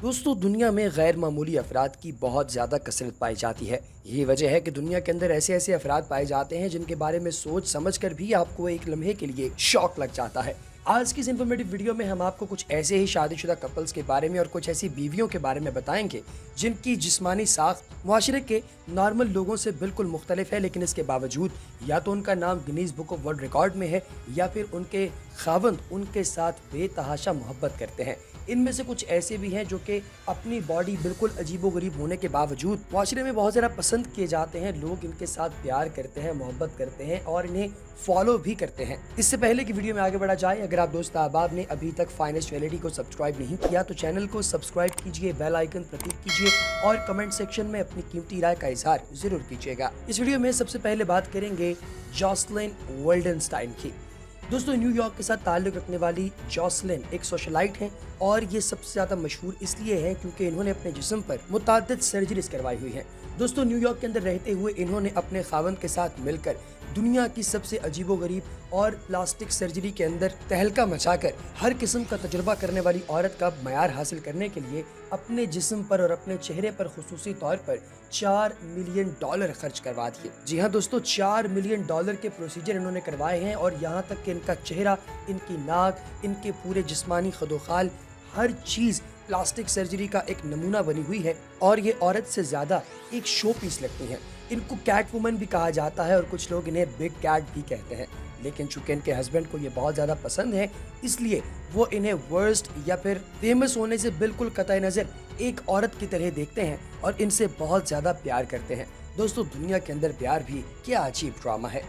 दोस्तों, दुनिया में गैर मामूली अफराद की बहुत ज़्यादा कसरत पाई जाती है। यही वजह है कि दुनिया के अंदर ऐसे ऐसे अफराद पाए जाते हैं जिनके बारे में सोच समझ कर भी आपको एक लम्हे के लिए शौक लग जाता है। आज की इस इन्फॉर्मेटिव वीडियो में हम आपको कुछ ऐसे ही शादीशुदा कपल्स के बारे में और कुछ ऐसी बीवियों के बारे में बताएंगे जिनकी जिस्मानी साख्त मुआशरे के नॉर्मल लोगों से बिल्कुल मुख्तलिफ है, लेकिन इसके बावजूद या तो उनका नाम Guinness book of world record में है या फिर उनके खावंद उनके साथ बेतहाशा मोहब्बत करते हैं। इनमें से कुछ ऐसे भी हैं जो कि अपनी बॉडी बिल्कुल अजीबोगरीब होने के बावजूद माशरे में बहुत ज़्यादा पसंद किए जाते हैं। लोग इनके साथ प्यार करते हैं, मोहब्बत करते हैं और इन्हें फॉलो भी करते हैं। इससे पहले कि वीडियो में आगे बढ़ा जाए, अगर आप दोस्त अहबाब ने अभी तक फाइनेस्ट ज्वेलरी को सब्सक्राइब नहीं किया तो चैनल को सब्सक्राइब कीजिए, बेल आइकन पर क्लिक कीजिए और कमेंट सेक्शन में अपनी कीमती राय का इजहार जरूर कीजिएगा। इस वीडियो में सबसे पहले बात करेंगे जॉसलिन वोल्डनस्टाइन की। दोस्तों, न्यूयॉर्क के साथ ताल्लुक रखने वाली जॉसलिन एक सोशलाइट हैं और ये सबसे ज़्यादा मशहूर इसलिए हैं क्योंकि इन्होंने अपने जिस्म पर मुताद्दिद सर्जरीज करवाई हुई हैं। दोस्तों, न्यूयॉर्क के अंदर रहते हुए इन्होंने अपने खावंद के साथ मिलकर दुनिया की सबसे अजीबोगरीब और प्लास्टिक सर्जरी के अंदर तहलका मचाकर हर किस्म का तजुर्बा करने वाली औरत का मयार हासिल करने के लिए अपने जिस्म पर और अपने चेहरे पर खुसूसी तौर पर $4 मिलियन खर्च करवा दिए। जी हाँ दोस्तों, $4 मिलियन के प्रोसीजर इन्होंने करवाए हैं और यहाँ तक कि इनका चेहरा, इनकी नाक, इनके पूरे जिस्मानी खदोखाल हर चीज़ प्लास्टिक सर्जरी का एक नमूना बनी हुई है और ये औरत से ज़्यादा एक शो पीस लगती हैं। इनको कैट वुमन भी कहा जाता है और कुछ लोग इन्हें बिग कैट भी कहते हैं, लेकिन चूंकि इनके हस्बैंड को ये बहुत ज़्यादा पसंद है इसलिए वो इन्हें वर्स्ट या फिर फेमस होने से बिल्कुल कतई नज़र एक औरत की तरह देखते हैं और इनसे बहुत ज़्यादा प्यार करते हैं। दोस्तों, दुनिया के अंदर प्यार भी क्या अजीब ड्रामा है।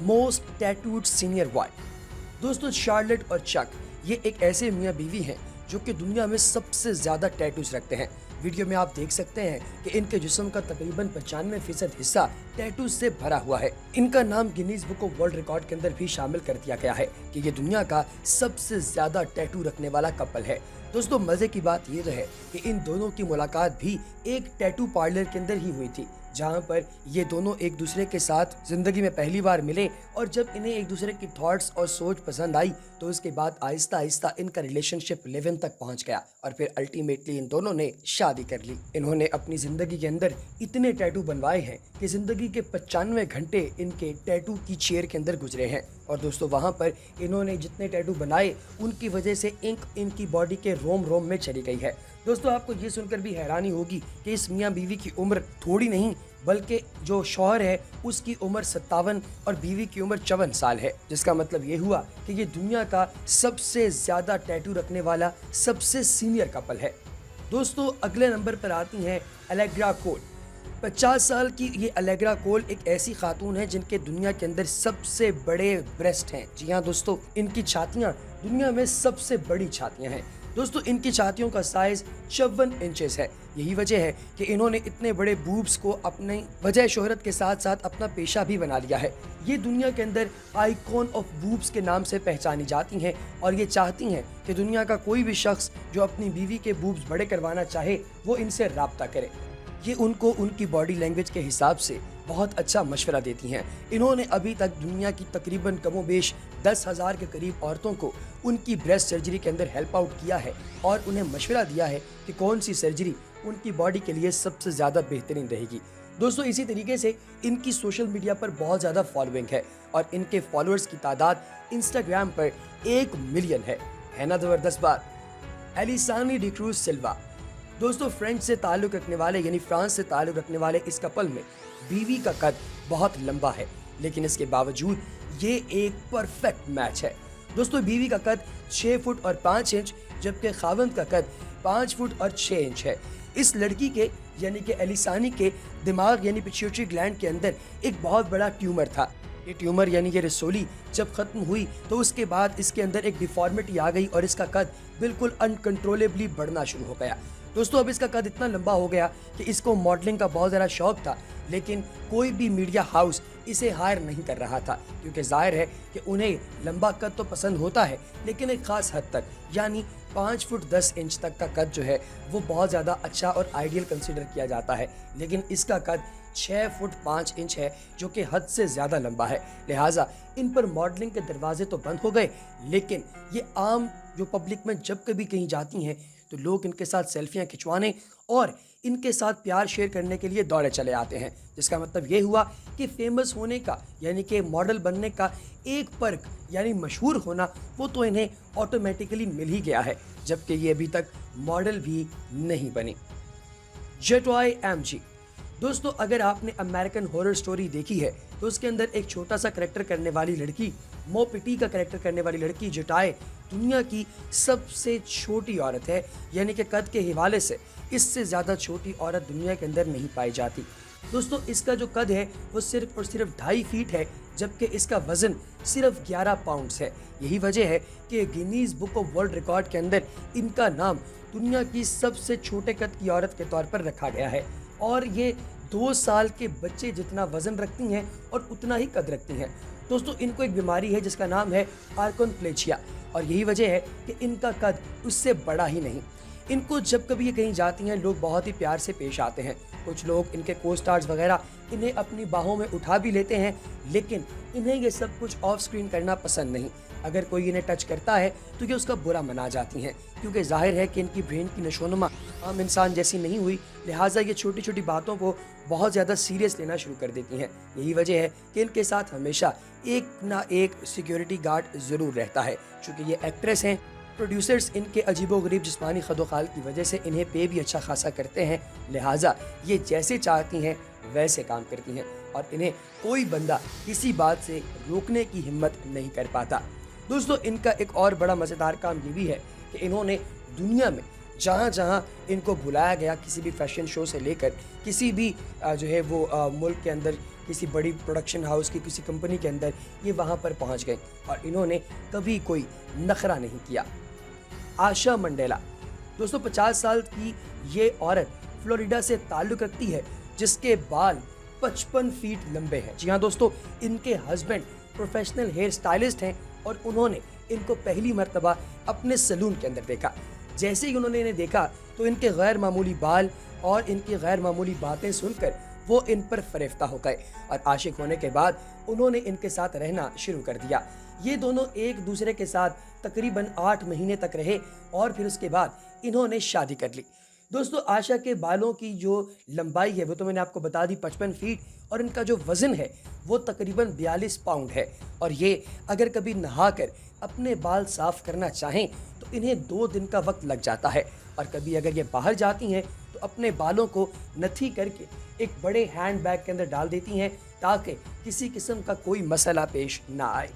Most tattooed senior wife. दोस्तों, शार्लेट और चक ये एक ऐसे मियाँ बीवी हैं जो कि दुनिया में सबसे ज़्यादा टैटूज रखते हैं। वीडियो में आप देख सकते हैं कि इनके जिस्म का तकरीबन 95% हिस्सा टैटूज से भरा हुआ है। इनका नाम Guinness book of world record के अंदर भी शामिल कर दिया गया है कि ये दुनिया का सबसे ज्यादा टैटू रखने वाला कपल है। दोस्तों, मजे की बात ये है कि इन दोनों की मुलाकात भी एक टैटू पार्लर के अंदर ही हुई थी, जहां पर ये दोनों एक दूसरे के साथ जिंदगी में पहली बार मिले और जब इन्हें एक दूसरे की थॉट्स और सोच पसंद आई तो उसके बाद आहिस्ता आहिस्ता इनका रिलेशनशिप 11 तक पहुंच गया और फिर अल्टीमेटली इन दोनों ने शादी कर ली। इन्होंने अपनी जिंदगी के अंदर इतने टैटू बनवाए हैं कि जिंदगी के 95 घंटे इनके टैटू की चेयर के अंदर गुजरे हैं और दोस्तों वहां पर इन्होंने जितने टैटू बनाए उनकी वजह से इंक इनकी बॉडी के रोम रोम में चली गई है। दोस्तों, आपको ये सुनकर भी हैरानी होगी कि इस मियाँ बीवी की उम्र थोड़ी नहीं बल्कि जो शौहर है उसकी उम्र 57 और बीवी की उम्र 54 साल है, जिसका मतलब ये हुआ कि ये दुनिया का सबसे ज्यादा टैटू रखने वाला सबसे सीनियर कपल है। दोस्तों, अगले नंबर पर आती हैं एलेग्रा कोल। 50 साल की ये एलेग्रा कोल एक ऐसी खातून है जिनके दुनिया के अंदर सबसे बड़े ब्रेस्ट हैं। जी हाँ दोस्तों, इनकी छातियाँ दुनिया में सबसे बड़ी छातियाँ हैं। दोस्तों, इनकी छातियों का साइज 54 इंचेस है। यही वजह है कि इन्होंने इतने बड़े बूब्स को अपनी वजह शोहरत के साथ साथ अपना पेशा भी बना लिया है। ये दुनिया के अंदर आइकॉन ऑफ बूब्स के नाम से पहचानी जाती हैं और ये चाहती हैं कि दुनिया का कोई भी शख्स जो अपनी बीवी के बूब्स बड़े करवाना चाहे वो इनसे राब्ता करे। ये उनको उनकी बॉडी लैंग्वेज के हिसाब से बहुत अच्छा मशवरा देती हैं। इन्होंने अभी तक दुनिया की तकरीबन कमोबेश 10,000 के करीब औरतों को उनकी ब्रेस्ट सर्जरी के अंदर हेल्प आउट किया है और उन्हें मशवरा दिया है कि कौन सी सर्जरी उनकी बॉडी के लिए सबसे ज़्यादा बेहतरीन रहेगी। दोस्तों, इसी तरीके से इनकी सोशल मीडिया पर बहुत ज़्यादा फॉलोइंग है और इनके फॉलोअर्स की तादाद इंस्टाग्राम पर 1 मिलियन है ना ज़बरदस्त बात। एलिसानी डिक्रूज सिल्वा। दोस्तों, फ्रेंच से ताल्लुक़ रखने वाले यानी फ्रांस से ताल्लुक़ रखने वाले इस कपल में बीवी का कद बहुत लंबा है, लेकिन इसके बावजूद ये एक परफेक्ट मैच है। दोस्तों, बीवी का कद 6 फुट और 5 इंच जबकि खावंद का कद 5 फुट और 6 इंच है। इस लड़की के यानी कि एलिसानी के दिमाग यानी पिट्यूटरी ग्लैंड के अंदर एक बहुत बड़ा ट्यूमर था। ये ट्यूमर यानी कि रसोली जब खत्म हुई तो उसके बाद इसके अंदर एक डिफॉर्मिटी आ गई और इसका कद बिल्कुल अनकंट्रोलेबली बढ़ना शुरू हो गया। दोस्तों, अब इसका कद इतना लंबा हो गया कि इसको मॉडलिंग का बहुत ज़्यादा शौक था, लेकिन कोई भी मीडिया हाउस इसे हायर नहीं कर रहा था क्योंकि जाहिर है कि उन्हें लंबा कद तो पसंद होता है लेकिन एक ख़ास हद तक, यानी 5 फुट 10 इंच तक का कद जो है वो बहुत ज़्यादा अच्छा और आइडियल कंसिडर किया जाता है, लेकिन इसका कद 6 फुट 5 इंच है जो कि हद से ज़्यादा लंबा है। लिहाजा इन पर मॉडलिंग के दरवाजे तो बंद हो गए, लेकिन ये आम जो पब्लिक में जब कभी कहीं जाती हैं तो लोग इनके साथ सेल्फियां खिंचवाने और इनके साथ प्यार शेयर करने के लिए दौड़े चले आते हैं, जिसका मतलब ये हुआ कि फेमस होने का यानी कि मॉडल बनने का एक पर्क यानी मशहूर होना वो तो इन्हें ऑटोमेटिकली मिल ही गया है, जबकि ये अभी तक मॉडल भी नहीं बनी। जेटॉय एमजी। दोस्तों, अगर आपने अमेरिकन हॉरर स्टोरी देखी है तो उसके अंदर एक छोटा सा करेक्टर करने वाली लड़की, मोपिटी का करेक्टर करने वाली लड़की जेटाय दुनिया की सबसे छोटी औरत है, यानी कि कद के हवाले से इससे ज़्यादा छोटी औरत दुनिया के अंदर नहीं पाई जाती। दोस्तों, इसका जो कद है वो सिर्फ और सिर्फ 2.5 फीट है, जबकि इसका वजन सिर्फ 11 पाउंड्स है। यही वजह है कि Guinness book of world record के अंदर इनका नाम दुनिया की सबसे छोटे कद की औरत के तौर पर रखा गया है। और ये 2 साल के बच्चे जितना वजन रखती हैं और उतना ही कद रखती हैं। दोस्तों, इनको एक बीमारी है जिसका नाम है आर्कोनप्लेजिया, और यही वजह है कि इनका कद उससे बड़ा ही नहीं। इनको जब कभी ये कहीं जाती हैं लोग बहुत ही प्यार से पेश आते हैं। कुछ लोग, इनके को स्टार्स वगैरह, इन्हें अपनी बाहों में उठा भी लेते हैं, लेकिन इन्हें ये सब कुछ ऑफ स्क्रीन करना पसंद नहीं। अगर कोई इन्हें टच करता है तो ये उसका बुरा मना जाती हैं, क्योंकि जाहिर है कि इनकी ब्रेन की नशोनुमा आम इंसान जैसी नहीं हुई, लिहाजा ये छोटी छोटी बातों को बहुत ज़्यादा सीरियस लेना शुरू कर देती हैं। यही वजह है कि इनके साथ हमेशा एक ना एक सिक्योरिटी गार्ड ज़रूर रहता है। चूँकि ये एक्ट्रेस हैं, प्रोड्यूसर्स इनके अजीबोगरीब जिस्मानी खदोखाल की वजह से इन्हें पे भी अच्छा खासा करते हैं, लिहाजा ये जैसे चाहती हैं वैसे काम करती हैं और इन्हें कोई बंदा किसी बात से रोकने की हिम्मत नहीं कर पाता। दोस्तों, इनका एक और बड़ा मज़ेदार काम ये भी है कि इन्होंने दुनिया में जहाँ जहाँ इनको बुलाया गया, किसी भी फैशन शो से लेकर किसी भी जो है वो मुल्क के अंदर किसी बड़ी प्रोडक्शन हाउस की किसी कंपनी के अंदर, ये वहाँ पर पहुँच गए और इन्होंने कभी कोई नखरा नहीं किया। आशा मंडेला। दोस्तों, 50 साल की ये औरत फ्लोरिडा से ताल्लुक़ रखती है, जिसके बाल 55 फीट लंबे हैं। जी हाँ दोस्तों, इनके हस्बैंड प्रोफेशनल हेयर स्टाइलिस्ट हैं और उन्होंने इनको पहली मर्तबा अपने सैलून के अंदर देखा। जैसे ही उन्होंने इन्हें देखा तो इनके गैर मामूली बाल और इनकी गैर मामूली बातें सुनकर वो इन पर फरेफ्ता हो गए और आशिक होने के बाद उन्होंने इनके साथ रहना शुरू कर दिया। ये दोनों एक दूसरे के साथ तकरीबन 8 महीने तक रहे और फिर उसके बाद इन्होंने शादी कर ली। दोस्तों, आशा के बालों की जो लंबाई है वो तो मैंने आपको बता दी 55 फीट, और इनका जो वज़न है वो तकरीबन 42 पाउंड है। और ये अगर कभी नहाकर अपने बाल साफ़ करना चाहें तो इन्हें 2 दिन का वक्त लग जाता है, और कभी अगर ये बाहर जाती हैं तो अपने बालों को नथी करके एक बड़े हैंड बैग के अंदर डाल देती हैं ताकि किसी किस्म का कोई मसला पेश ना आए।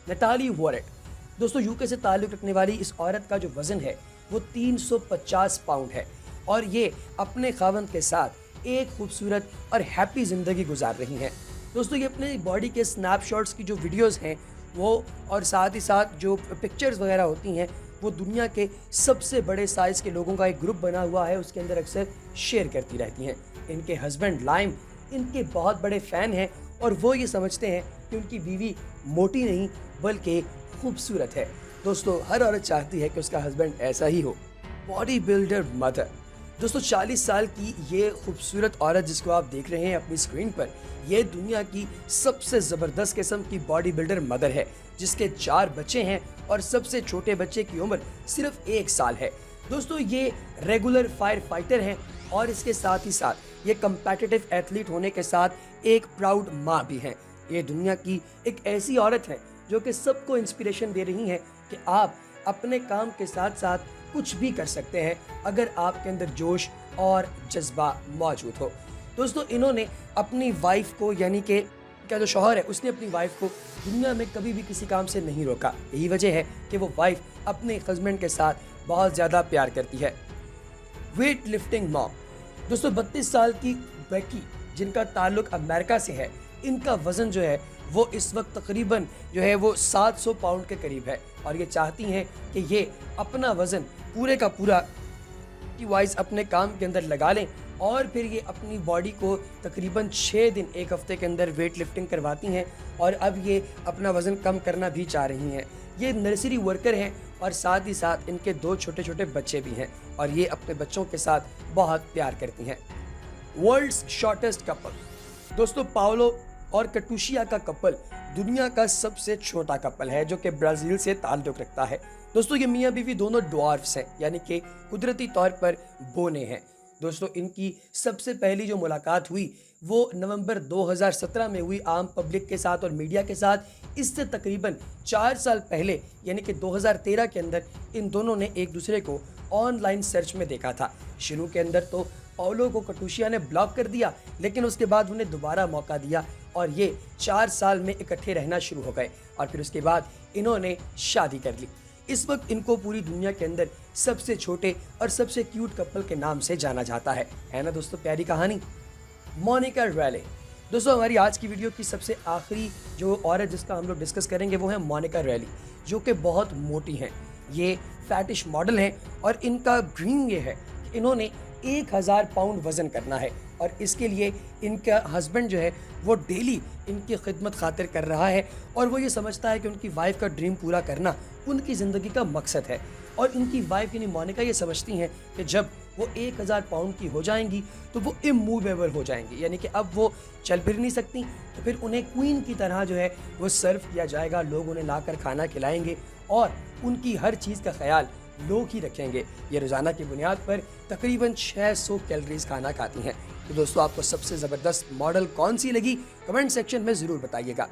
नताली वॉरेट। दोस्तों, यूके से ताल्लुक़ रखने वाली इस औरत का जो वज़न है वो 350 पाउंड है और ये अपने खावंद के साथ एक खूबसूरत और हैप्पी ज़िंदगी गुजार रही हैं। दोस्तों, ये अपने बॉडी के स्नैपशॉट्स की जो वीडियोस हैं वो और साथ ही साथ जो पिक्चर्स वगैरह होती हैं वो दुनिया के सबसे बड़े साइज़ के लोगों का एक ग्रुप बना हुआ है, उसके अंदर अक्सर शेयर करती रहती हैं। इनके हस्बैंड लाइम इनके बहुत बड़े फ़ैन हैं और वो ये समझते हैं कि उनकी बीवी मोटी नहीं बल्कि खूबसूरत है। दोस्तों, हर औरत चाहती है कि उसका हस्बैंड ऐसा ही हो। Body builder mother. दोस्तों, 40 साल की ये खूबसूरत औरत जिसको आप देख रहे हैं अपनी स्क्रीन पर, ये दुनिया की सबसे ज़बरदस्त किस्म की बॉडी बिल्डर मदर है, जिसके 4 बच्चे हैं और सबसे छोटे बच्चे की उम्र सिर्फ 1 साल है। दोस्तों, ये रेगुलर फायर फाइटर हैं और इसके साथ ही साथ ये कम्पेटिटिव एथलीट होने के साथ एक प्राउड माँ भी हैं। ये दुनिया की एक ऐसी औरत है जो कि सबको इंस्पिरेशन दे रही हैं कि आप अपने काम के साथ साथ कुछ भी कर सकते हैं अगर आपके अंदर जोश और जज्बा मौजूद हो। दोस्तों, इन्होंने अपनी वाइफ को, यानी कि क्या जो शौहर है उसने अपनी वाइफ को दुनिया में कभी भी किसी काम से नहीं रोका। यही वजह है कि वो वाइफ अपने हस्बैंड के साथ बहुत ज़्यादा प्यार करती है। Weight lifting mom. दोस्तों, 32 साल की बेकी जिनका ताल्लुक अमेरिका से है, इनका वज़न जो है वो इस वक्त तकरीबन जो है वो 700 पाउंड के करीब है और ये चाहती हैं कि ये अपना वज़न पूरे का पूरा की वाइज अपने काम के अंदर लगा लें और फिर ये अपनी बॉडी को तकरीबन 6 दिन एक हफ्ते के अंदर वेट लिफ्टिंग करवाती हैं और अब ये अपना वज़न कम करना भी चाह रही हैं। ये नर्सरी वर्कर हैं और साथ ही साथ इनके 2 छोटे छोटे बच्चे भी हैं और ये अपने बच्चों के साथ बहुत प्यार करती हैं। World's shortest couple. दोस्तों, पाओलो और कटुशिया का कपल दुनिया का सबसे छोटा कपल है जो कि ब्राजील से ताल्लुक रखता है। दोस्तों ये मियाँ बीवी दोनों ड्वार्फ्स हैं, यानी कि कुदरती तौर पर बोने हैं। दोस्तों इनकी सबसे पहली जो मुलाकात हुई वो नवंबर 2017 में हुई आम पब्लिक के साथ और मीडिया के साथ। इससे तकरीबन 4 साल पहले यानी कि 2013 के अंदर इन दोनों ने एक दूसरे को ऑनलाइन सर्च में देखा था। शुरू के अंदर तो पाउलो को कटुशिया ने ब्लॉक कर दिया, लेकिन उसके बाद उन्हें दोबारा मौका दिया और ये 4 साल में इकट्ठे रहना शुरू हो गए और फिर उसके बाद इन्होंने शादी कर ली। इस वक्त इनको पूरी दुनिया के अंदर सबसे छोटे और सबसे क्यूट कपल के नाम से जाना जाता है ना दोस्तों, प्यारी कहानी। मोनिका रैले। दोस्तों हमारी आज की वीडियो की सबसे आखिरी जो औरत जिसका हम लोग डिस्कस करेंगे वो है मोनिका रैली, जो कि बहुत मोटी हैं। ये फैटिश मॉडल हैं और इनका ड्रीम ये है कि इन्होंने 1000 पाउंड वज़न करना है और इसके लिए इनका हस्बैंड जो है वो डेली इनकी खिदमत खातिर कर रहा है और वो ये समझता है कि उनकी वाइफ का ड्रीम पूरा करना उनकी ज़िंदगी का मकसद है। और इनकी वाइफ यानी मोनिका ये समझती हैं कि जब वो 1000 पाउंड की हो जाएंगी तो वो इमूवेबल हो जाएंगी, यानी कि अब वो चल फिर नहीं सकती, तो फिर उन्हें क्वीन की तरह जो है वो सर्व किया जाएगा, लोग उन्हें लाकर खाना खिलाएंगे और उनकी हर चीज़ का ख्याल लोग ही रखेंगे। ये रोज़ाना की बुनियाद पर तकरीबन 600 कैलोरीज खाना खाती हैं। तो दोस्तों आपको सबसे ज़बरदस्त मॉडल कौन सी लगी कमेंट सेक्शन में ज़रूर बताइएगा।